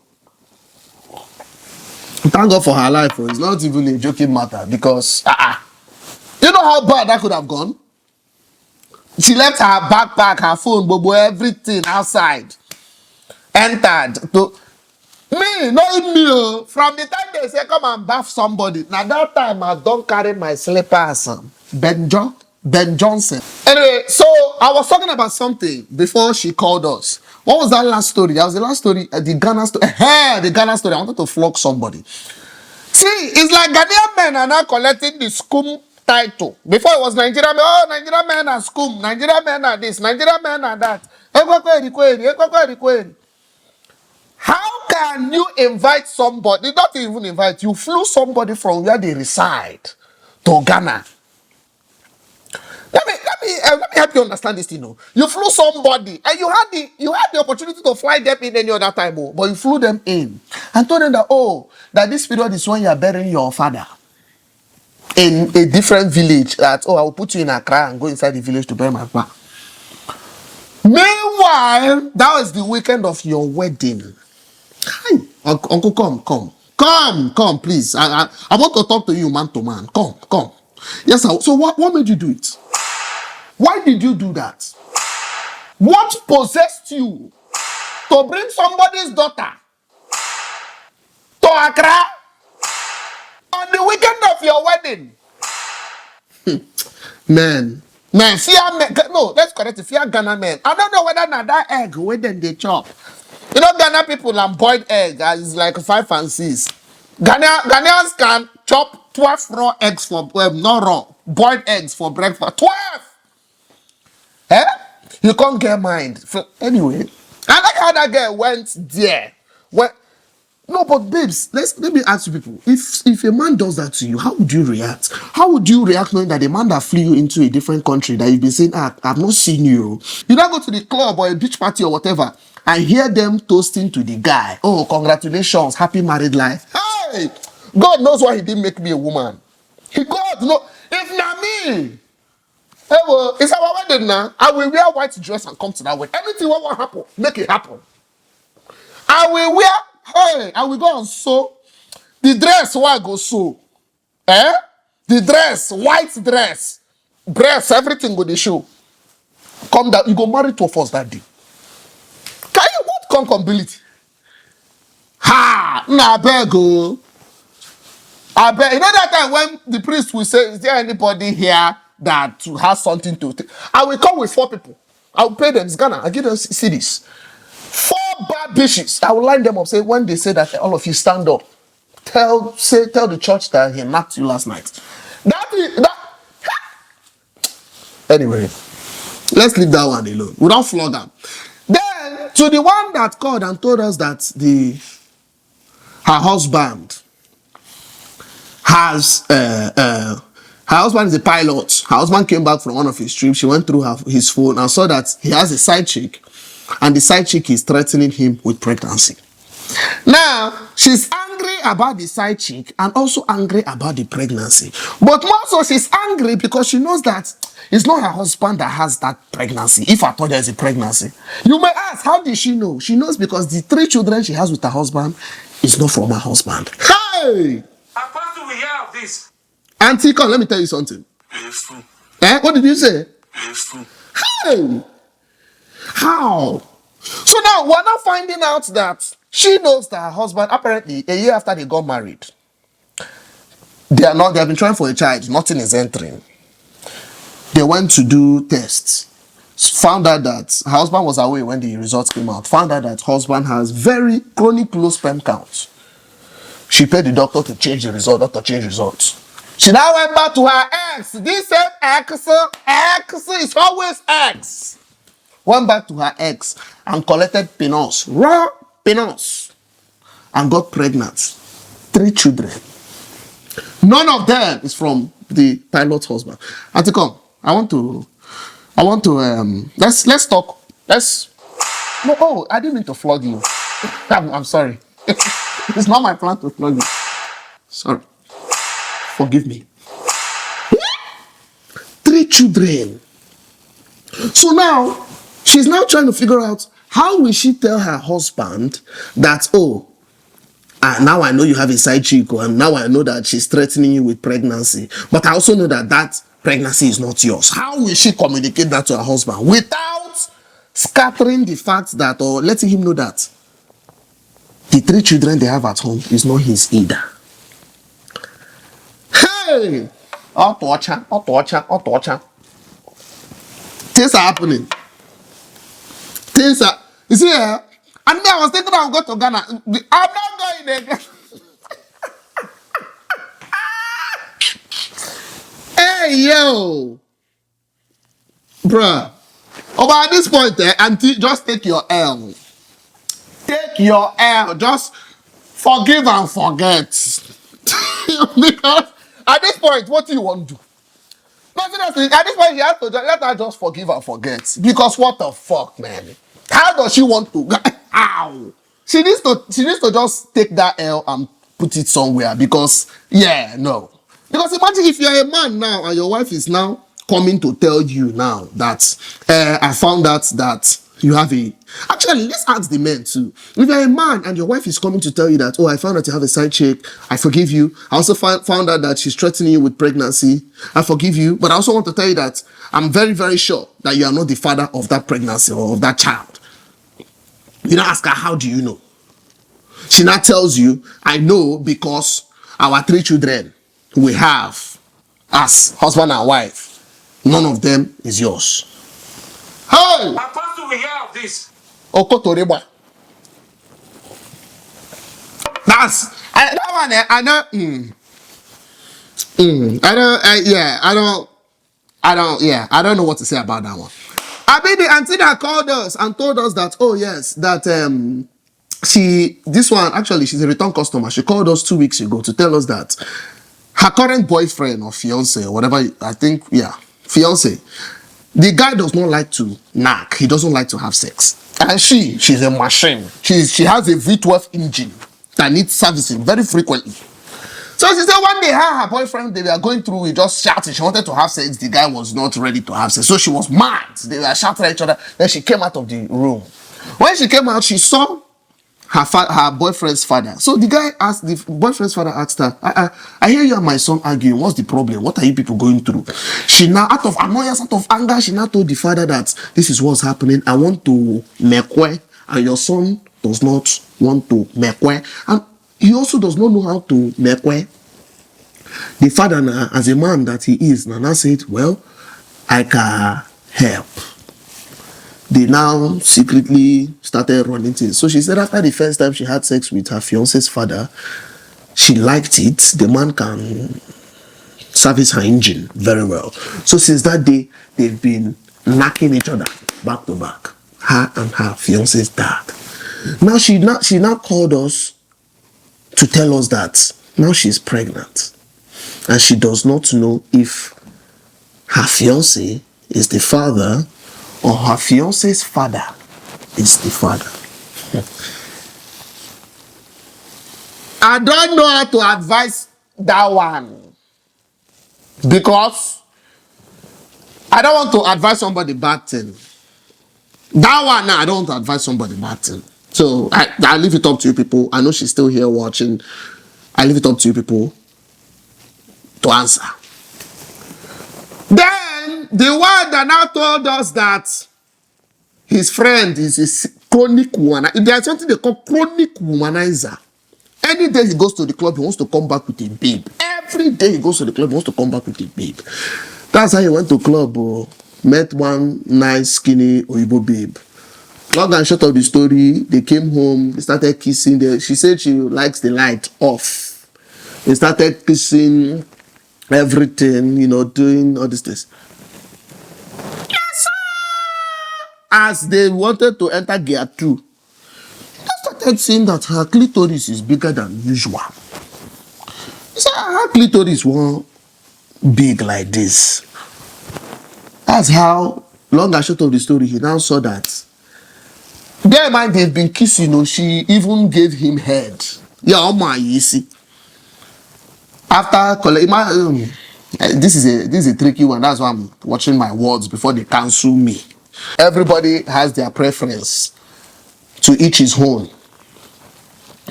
Thank God for her life. It's not even a joking matter, because you know how bad that could have gone? She left her backpack, her phone, bobo, everything outside. Entered. Me, not me. From the time they say come and bath somebody, now that time I don't carry my slippers. Ben Johnson. Anyway, so I was talking about something before she called us. What was that last story? That was the last story, the Ghana story. The Ghana story. I wanted to flog somebody. See, it's like Ghanaian men are now collecting the scum title. Before it was Nigerian men. Oh, Nigerian men are scum. Nigerian men are this. Nigerian men are that. How can you invite somebody, not even invite, you flew somebody from where they reside to Ghana? Let me help you understand this thing. You flew somebody and you had the opportunity to fly them in any other time, but you flew them in and told them that this period is when you are burying your father in a different village. That I will put you in Accra and go inside the village to bury my father. Meanwhile, that was the weekend of your wedding. Hi, Uncle, come, please. I want to talk to you man to man. Come. Yes, sir. So what made you do it? Why did you do that? What possessed you to bring somebody's daughter to Accra on the weekend of your wedding? Man, fear men. No, let's correct it. Fear Ghana men. I don't know whether that egg where then they chop. You know, Ghana people and boiled egg is like 5 and 6. Ghanaians can chop 12 raw eggs for not raw, boiled eggs for breakfast. 12. You can't get mind. Anyway, I like how that girl went there. No, but babes, let me ask you people. If a man does that to you, how would you react? How would you react knowing that the man that flew you into a different country that you've been saying, I've not seen you. You now go to the club or a beach party or whatever and hear them toasting to the guy. Oh, congratulations, happy married life. Hey, God knows why he didn't make me a woman. God knows. If not me, hey, well, it's our wedding now. I will wear white dress and come to that wedding. Anything what will happen, make it happen. I will go and sew the dress where I go sew. The dress, white dress, breasts, everything go the show. Come down, you go marry 2 of us that day. Can you what concombility? I beg. You know that time when the priest will say, is there anybody here that has something to take? I will come with 4 people. I will pay them. It's Ghana. I give them cities. 4 bad bitches. I will line them up. Say when they say that all of you stand up, tell the church that he knocked you last night. Anyway, let's leave that one alone. We don't flog them. Then to the one that called and told us that her husband has Her husband is a pilot. Her husband came back from one of his trips. She went through his phone and saw that he has a side chick, and the side chick is threatening him with pregnancy. Now, she's angry about the side chick and also angry about the pregnancy. But more so, she's angry because she knows that it's not her husband that has that pregnancy. If I told her it's a pregnancy. You may ask, how did she know? She knows because the 3 children she has with her husband is not from her husband. Hey! Apostle, we hear of this. Auntie, come, let me tell you something. It's true. What did you say? It's true. Hey! How? So now we're now finding out that she knows that her husband, apparently a year after they got married, they have been trying for a child, nothing is entering. They went to do tests, found out that her husband was away when the results came out, found out that husband has very chronic low sperm count. She paid the doctor to change the result, doctor changed results. She now went back to her ex. This same ex is always ex. Went back to her ex and collected penis, raw penis, and got pregnant. 3 children. None of them is from the pilot's husband. Auntie, come. I want to let's talk. No, I didn't mean to flog you. I'm sorry. It's not my plan to flog you. Sorry. Forgive me. 3 children. So now, she's now trying to figure out how will she tell her husband that, now I know you have a side chick, and now I know that she's threatening you with pregnancy, but I also know that pregnancy is not yours. How will she communicate that to her husband without scattering the fact that, or letting him know that the 3 children they have at home is not his either? Hey! Torture. Things are happening. You see, and me, I was thinking I would go to Ghana. I'm not going there. Hey, yo. Bruh. But at this point, auntie, just take your L. Take your L. Just forgive and forget. Because at this point, what do you want to do? No, seriously, at this point, you have to let her just forgive and forget. Because what the fuck, man? How does she want to? How? She needs to just take that L and put it somewhere. Because, no. Because imagine if you're a man now and your wife is now coming to tell you now that I found out that you have a... Actually, let's ask the men too. If you're a man and your wife is coming to tell you that, I found out you have a side chick, I forgive you. I also found out that she's threatening you with pregnancy. I forgive you. But I also want to tell you that I'm very, very sure that you are not the father of that pregnancy or of that child. You now ask her, how do you know? She now tells you, I know because our 3 children we have as husband and wife, none of them is yours. Hey! Apostle, we hear of this. Okotoreba. That one, I know. I don't know what to say about that one. I mean, the auntie that called us and told us that, she's a return customer. She called us 2 weeks ago to tell us that her current boyfriend or fiance or whatever, fiance, the guy does not like to knack. He doesn't like to have sex. And she's a machine. She has a V12 engine that needs servicing very frequently. So she said one day her boyfriend, they were going through, he just shouted. She wanted to have sex. The guy was not ready to have sex. So she was mad. They were shouting at each other. Then she came out of the room. When she came out, she saw her boyfriend's father. So the boyfriend's father asked her, I hear you and my son arguing. What's the problem? What are you people going through? She now, out of annoyance, out of anger, she now told the father that this is what's happening. I want to mekwe, and your son does not want to mekwe. And he also does not know how to mekwe. The father now, as a man that he is, now said, well, I can help. They now secretly started running things. So she said after the first time she had sex with her fiance's father, she liked it. The man can service her engine very well. So since that day, they've been knocking each other back to back. Her and her fiance's dad. Now she now called us to tell us that now she's pregnant. and she does not know if her fiancé is the father or her fiancé's father is the father. I don't know how to advise that one because I don't want to advise somebody bad thing. That one now, I don't want to advise somebody bad thing. So I leave it up to you people. I know she's still here watching. I leave it up to you people to answer. Then the one that now told us that his friend is a chronic womanizer. There's something they call chronic womanizer. Any day he goes to the club, he wants to come back with a babe. Every day he goes to the club, he wants to come back with a babe. That's how he went to club. Met one nice, skinny Oyibo babe. Long and short of the story, they came home, they started kissing. She said she likes the light off. They started kissing, everything, doing all these things. Yes, sir! As they wanted to enter gear 2, they started saying that her clitoris is bigger than usual. He said her clitoris was big like this. That's how, long and short of the story, he now saw that. Bear in mind, they've been kissing, she even gave him head. Yeah, oh my, you see. After this is a tricky one. That's why I'm watching my words before they cancel me. Everybody has their preference. To each his own.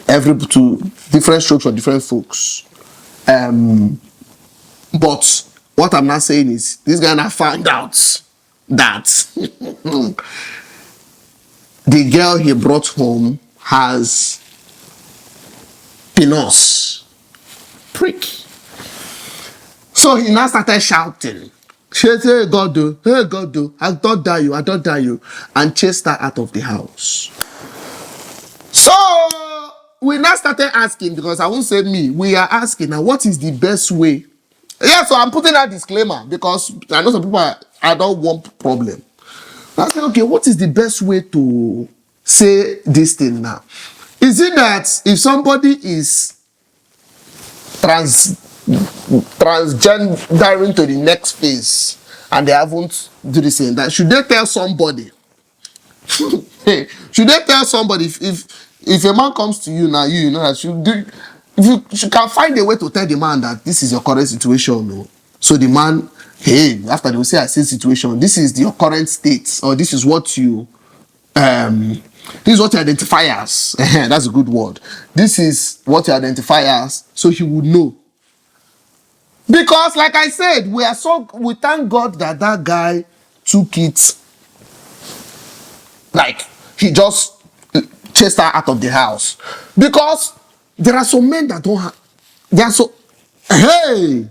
To different strokes for different folks. But what I'm not saying is this guy now found out that the girl he brought home has penis. Prick. So he now started shouting. She said, hey God, I don't die you, and chased her out of the house. So we now started asking, because I won't say me, we are asking now, what is the best way? Yeah, so I'm putting that disclaimer because I know some people I don't want problem. I said, okay, what is the best way to say this thing now? Is it that if somebody is transgendering to the next phase and they haven't do the same, that should they tell somebody? Should they tell somebody if a man comes to you now, you know that if you can find a way to tell the man that this is your current situation, no? So the man, hey, after they will say I see situation, this is your current state, or this is what you this is what you identify as. That's a good word. This is what you identify as, so he would know. Because, like I said, we thank God that guy took it. Like he just chased her out of the house. Because there are some men that don't have. They are so. Hey.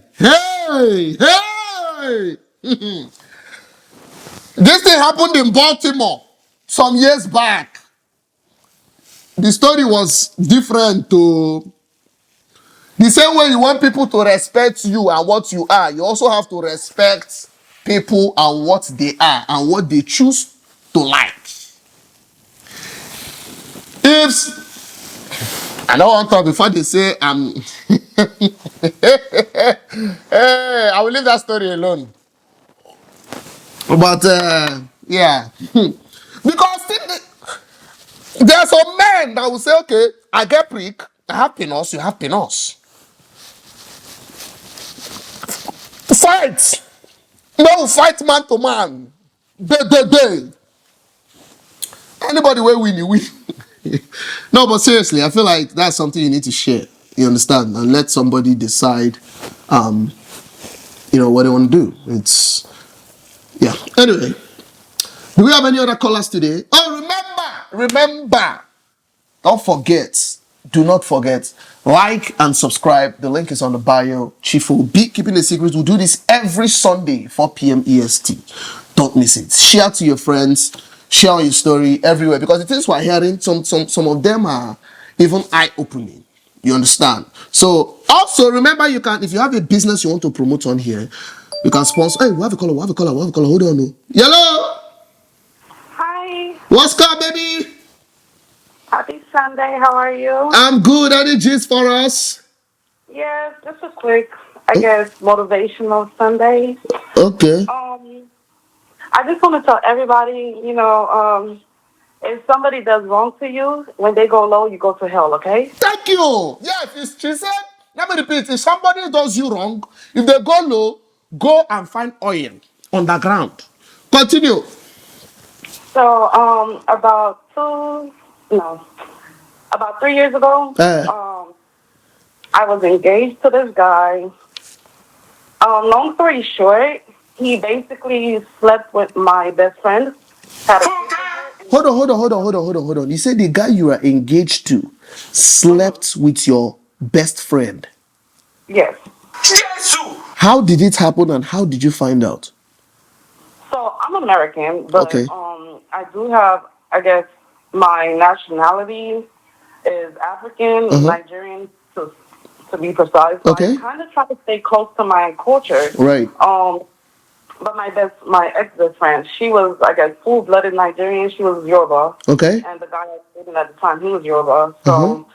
This thing happened in Baltimore some years back. The story was different to. The same way you want people to respect you and what you are, you also have to respect people and what they are and what they choose to like. If I don't want to, before they say hey, I will leave that story alone. But yeah, because there are some men that will say, okay, I get prick, I have penis, you have penis. Fight. No, fight man to man. Day. Anybody will win, you win. No, but seriously, I feel like that's something you need to share. You understand? And let somebody decide, what they want to do. It's, yeah. Anyway, do we have any other callers today? Oh, remember. Do not forget, like and subscribe. The link is on the bio. Chief Obi, keeping the secret. We'll do this every Sunday, 4 p.m. EST. Don't miss it. Share to your friends. Share your story everywhere, because the things we're hearing, some of them are even eye-opening. You understand? So also remember, you can, if you have a business you want to promote on here, you can sponsor. Hey, we have a caller. Hold on. No. Hello. Hi. What's up, baby? Happy Sunday. How are you? I'm good. Any gist for us? Yes, just a quick. I guess, motivational Sundays. Okay. I just want to tell everybody, if somebody does wrong to you, when they go low, you go to hell, okay? Thank you. Yes, she said, let me repeat, if somebody does you wrong, if they go low, go and find oil on the ground. Continue. So, about 3 years ago, I was engaged to this guy. Long story short, he basically slept with my best friend. Hold on. You said the guy you are engaged to slept with your best friend. Yes. How did it happen and how did you find out? So I'm American, but Okay. I do have, I guess, my nationality is African, Nigerian to be precise. So Okay. I kind of try to stay close to my culture. Right. But my ex-best friend, she was, I guess, full-blooded Nigerian. She was Yoruba. Okay. And the guy I was dating at the time, he was Yoruba. So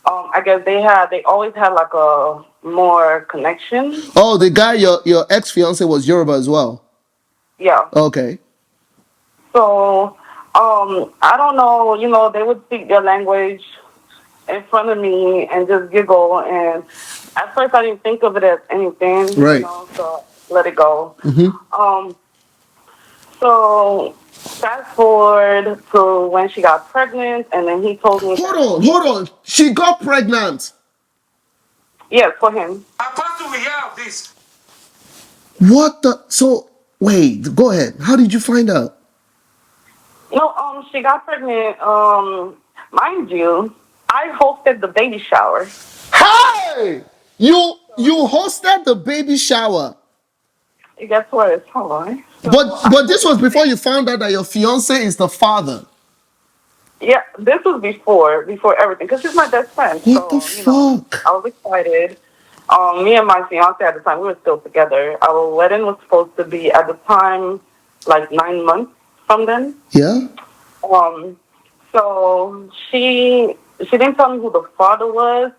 I guess they always had like a more connection. Oh, the guy, your ex-fiance was Yoruba as well. Yeah. Okay. So, I don't know, they would speak their language in front of me and just giggle. And at first I didn't think of it as anything, Right. so let it go. So fast forward to when she got pregnant, and then he told me. Hold on. She got pregnant. Yes, for him. How do we have this? What the? So, wait, go ahead. How did you find out? No, she got pregnant. Mind you, I hosted the baby shower. Hey! You hosted the baby shower. Guess what? Hold on. But this was before you found out that your fiance is the father. Yeah, this was before everything, because she's my best friend. What the fuck? I was excited. Me and my fiance at the time, we were still together. Our wedding was supposed to be at the time like 9 months from then. Yeah. So she didn't tell me who the father was.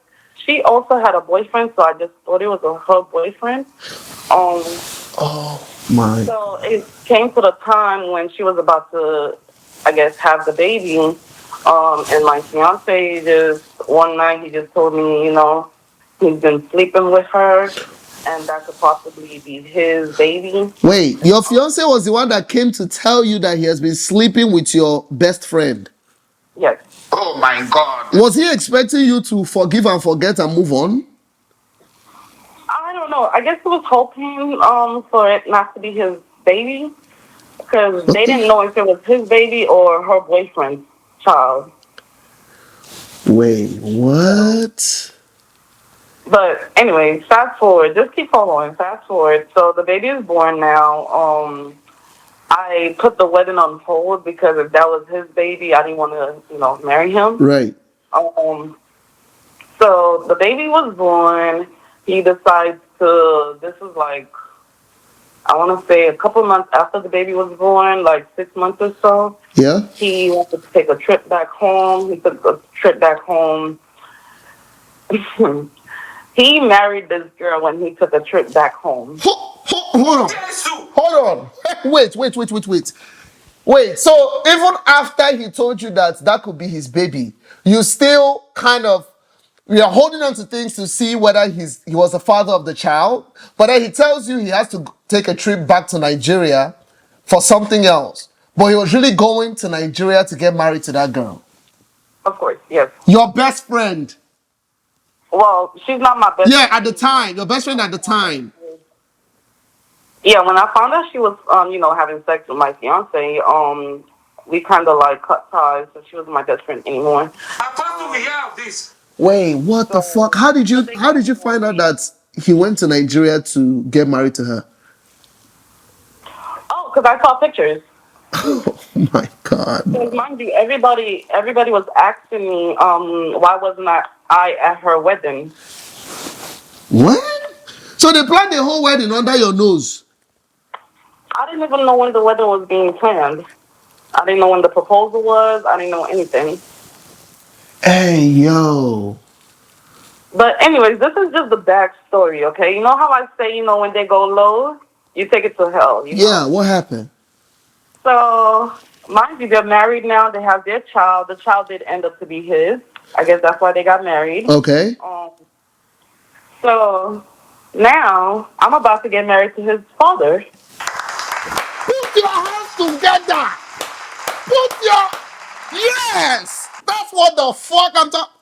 She also had a boyfriend, so I just thought it was her boyfriend. Oh my. So it came to the time when she was about to, I guess, have the baby. And my fiance just, one night, he just told me, he's been sleeping with her, and that could possibly be his baby. Wait, your fiance was the one that came to tell you that he has been sleeping with your best friend? Yes. Oh my God. Was he expecting you to forgive and forget and move on? I don't know. I guess he was hoping for it not to be his baby, because they didn't know if it was his baby or her boyfriend's child. Wait, what? But anyway, fast forward. Just keep following. Fast forward. So the baby is born now. I put the wedding on hold because if that was his baby, I didn't want to, marry him. Right. So the baby was born. He decides to. This is like, I want to say a couple months after the baby was born, like 6 months or so. Yeah. He wanted to take a trip back home. He took a trip back home. He married this girl when he took a trip back home. Hold on. Wait, so even after he told you that could be his baby, you still we are holding on to things to see whether he was the father of the child, but then he tells you he has to take a trip back to Nigeria for something else. But he was really going to Nigeria to get married to that girl. Of course, yes. Your best friend. Well, she's not my best friend. Yeah, at the time. Your best friend at the time. Yeah, when I found out she was, having sex with my fiance, we kind of like cut ties, so she wasn't my best friend anymore. How do we have this? Wait, what the fuck? How did you find out that he went to Nigeria to get married to her? Oh, because I saw pictures. Oh my God. Mind you, everybody was asking me, why wasn't I at her wedding? What? So they planned the whole wedding under your nose? I didn't even know when the wedding was being planned. I didn't know when the proposal was. I didn't know anything. Hey, yo. But anyways, this is just the backstory, okay? You know how I say, when they go low, you take it to hell. Yeah, what happened? So, mind you, they're married now. They have their child. The child did end up to be his. I guess that's why they got married. Okay. So now I'm about to get married to his father. Put your hands together. Put your... Yes! That's what the fuck I'm talking...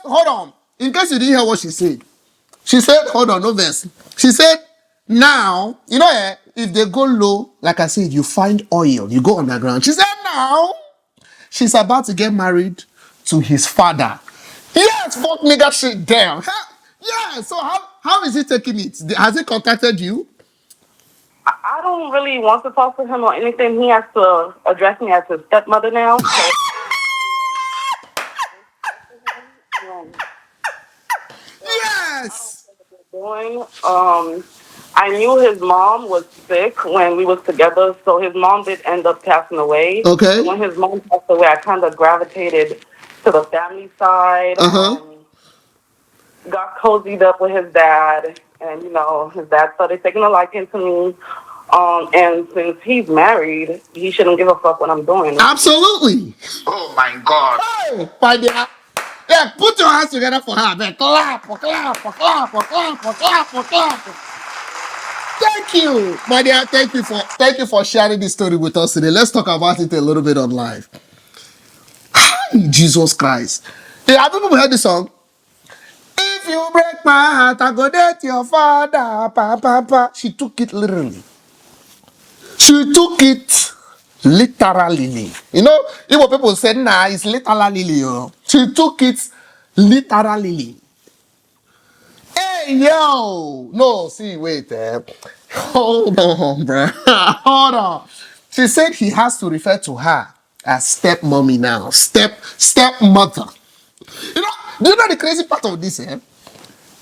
Hold on. In case you didn't hear what she said. She said, hold on, no verse. She said, now, if they go low, like I said, you find oil, you go underground. She said, now, she's about to get married to his father. Yes, fuck nigga shit down. Yeah, so how is he taking it? Has he contacted you? I don't really want to talk to him or anything. He has to address me as his stepmother now. Yes. I knew his mom was sick when we was together, so his mom did end up passing away. Okay. When his mom passed away, I kind of gravitated to the family side. Got cozied up with his dad, and his dad started taking a liking to me. And since he's married, he shouldn't give a fuck what I'm doing. Absolutely. Oh my God. Hey, my dear. Yeah, put your hands together for her. Man. Clap, clap, clap, clap, clap, clap. Thank you, my dear. Thank you for sharing this story with us today. Let's talk about it a little bit on live. Hi, Jesus Christ. Yeah, have people heard the song? If you break my heart, I go date your father. Pa, pa, pa. She took it literally. She took it literally. Igbo people said, nah, it's literally. She took it literally. Hey, yo. No, see, wait. Hold on, bruh. Hold on. She said he has to refer to her as stepmommy now. Stepmother. Do you know the crazy part of this, In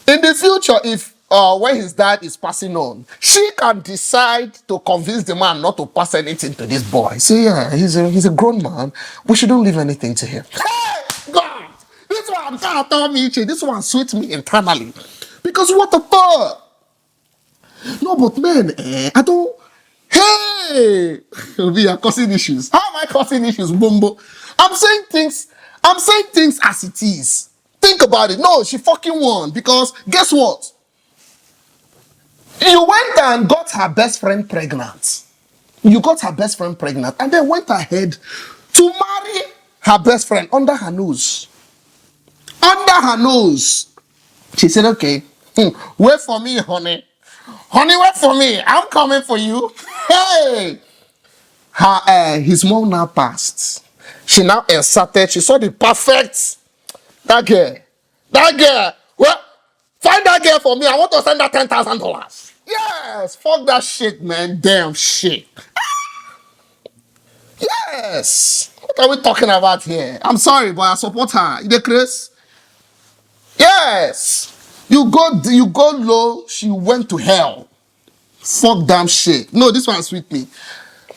the future, if when his dad is passing on, she can decide to convince the man not to pass anything to this boy. Say, yeah, he's a grown man. We shouldn't leave anything to him. Hey, God! This one can't tell me, this one sweet me internally. Because what the fuck? No, but man, I don't... Hey! We are causing issues. How am I causing issues, Bumbo? I'm saying things as it is. Think about it. No, she fucking won. Because guess what? You went and got her best friend pregnant. You got her best friend pregnant and then went ahead to marry her best friend under her nose. Under her nose. She said, okay, wait for me, honey. Honey, wait for me. I'm coming for you. Hey! His mom now passed. She now inserted. She saw the perfect... That girl. Well, find that girl for me. I want to send her $10,000. Yes. Fuck that shit, man. Damn shit. Yes. What are we talking about here? I'm sorry, but I support her. You the Chris? Yes. You go low. She went to hell. Fuck damn shit. No, this one's with me.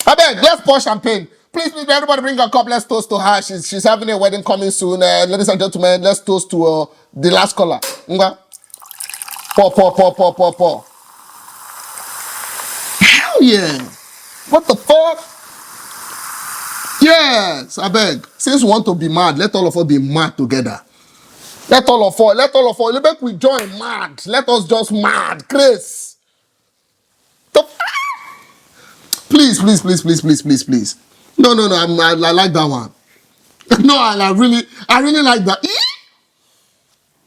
I beg, let's pour champagne. Please, everybody bring a cup. Let's toast to her. She's having a wedding coming soon. Ladies and gentlemen, let's toast to the last caller. Pour. Hell yeah. What the fuck? Yes, I beg. Since we want to be mad, let all of us be mad together. Let all of us. Let we join mad. Let us just mad. Chris. Please. No. I like that one. No, I really like that.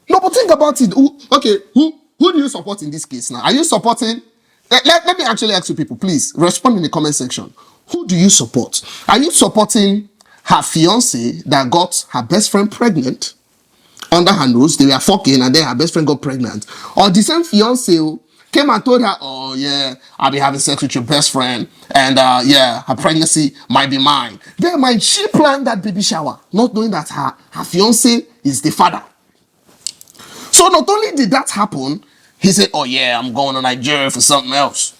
No, but think about it. Who do you support in this case now? Are you supporting? Let me actually ask you people, please respond in the comment section. Who do you support? Are you supporting her fiance that got her best friend pregnant under her nose? They were fucking and then her best friend got pregnant. Or the same fiance came and told her, oh yeah, I'll be having sex with your best friend and yeah, her pregnancy might be mine. Then might she plan that baby shower, not knowing that her fiance is the father. So not only did that happen, he said, oh yeah, I'm going to Nigeria for something else.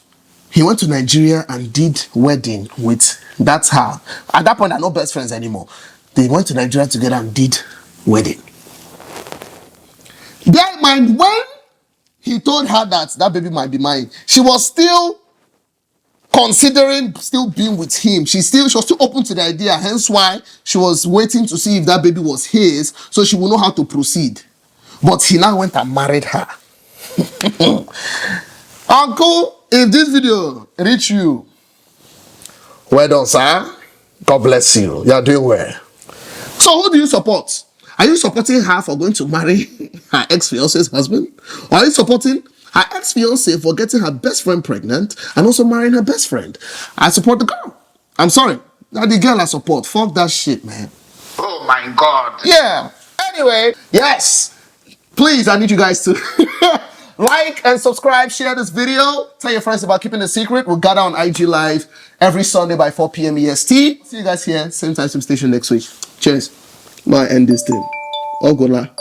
He went to Nigeria and did wedding with, that's her. At that point, they're not best friends anymore. They went to Nigeria together and did wedding. Bear in mind, when he told her that baby might be mine, she was still considering still being with him. She was still open to the idea, hence why she was waiting to see if that baby was his, so she would know how to proceed. But he now went and married her. Uncle, if this video reach you, well done, sir. God bless you. You are doing well. So who do you support? Are you supporting her for going to marry her ex-fiance's husband? Or are you supporting her ex-fiance for getting her best friend pregnant and also marrying her best friend? I support the girl. I'm sorry. Now the girl I support. Fuck that shit, man. Oh my God. Yeah. Anyway, yes. Please, I need you guys to like and subscribe, share this video, tell your friends about keeping it secret. We'll gather on IG Live every Sunday by 4 p.m. EST. See you guys here, same time, same station next week. Cheers. Bye, end this thing. Oh, good luck.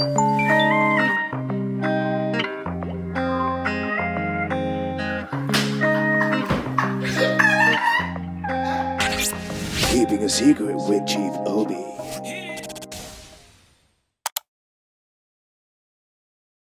Keeping a secret with Chief Obi.